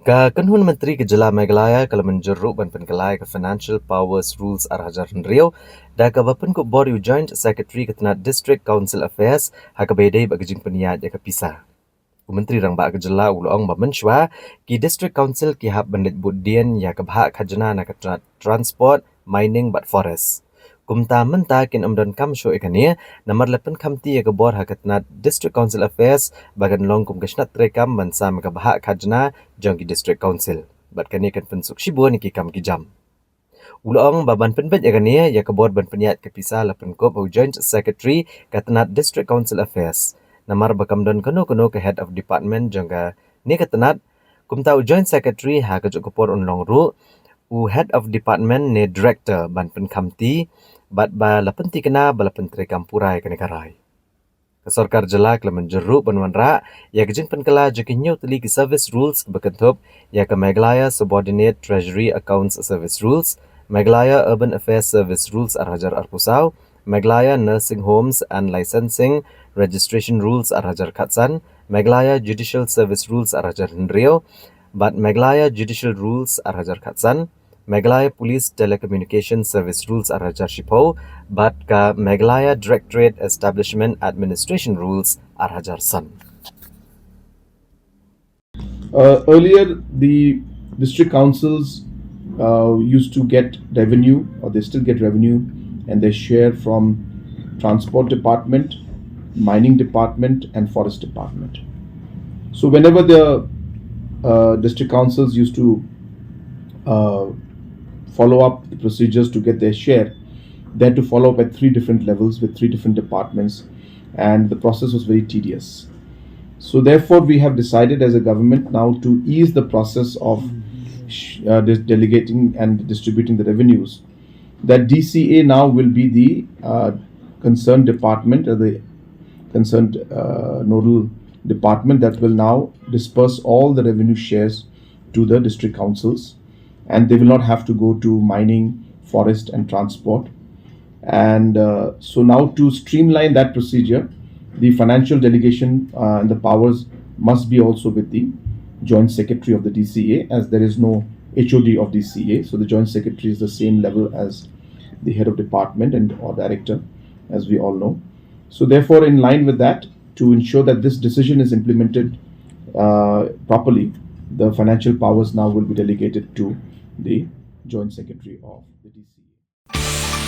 Kynhun Myntri ke jela Meghalaya kalau menjeruk ban penkelai ke Financial Powers Rules Arhajar Rio da ke Pynkupbor Joint Secretary ke Tenat District Council Affairs hak bedai bagi jing Pynïaid ke Pisa. Menteri rang ba ke jela ulong ba menshwa ki District Council ki hab bandit budien ya ke bahak khajana na ke transport mining but forest. Kumta menta kin amdan kam show ikania namar lepen kamti ya ke bor hakatna District Council Affairs bagan long kum kesnat trekam bansa ke bahak khajana jong ki District Council. Bat kani kan pensuk shibu ni ki kam ki jam. Ulong baban penbet ya kania ya ke bor ban Pynïaid ke Pisa lepen kop Joint Secretary katna District Council Affairs. Namar bakamdon kono ke Head of Department jongga ni katanat kumta Joint Secretary ha ke jokopor unlong ru u Head of Department ne Director ban penkamti bat ba lapenti kena balapen kampurai kene karai. Kesorkar jela kelemen jeruk penwanra ya kejing penkela jekinyo teli ki service rules bekentup ya ke Meghalaya Subordinate Treasury Accounts Service Rules, Meghalaya Urban Affairs Service Rules Arhajar Arpusau, Meghalaya Nursing Homes and Licensing Registration Rules Arhajar Katsan, Meghalaya Judicial Service Rules Arhajar Rio, but Meghalaya Judicial Rules Arhajar Katsan, Meghalaya Police Telecommunication Service Rules Arhajar Shipau, but ka Meghalaya Directorate Establishment Administration Rules Arhajar San. Earlier, the district councils used to get revenue, or they still get revenue, and they share from transport department, mining department, and forest department. So whenever the district councils used to follow up the procedures to get their share, they had to follow up at 3 different levels with 3 different departments, and the process was very tedious. So therefore, we have decided as a government now to ease the process of delegating and distributing the revenues. That DCA now will be the concerned department, or the concerned nodal department that will now disperse all the revenue shares to the district councils, and they will not have to go to mining, forest, and transport. And so now, to streamline that procedure, the financial delegation and the powers must be also with the joint secretary of the DCA, as there is no HOD of DCA. So the joint secretary is the same level as the head of department and or director, as we all know. So therefore, in line with that, to ensure that this decision is implemented properly, the financial powers now will be delegated to the joint secretary of the DCA.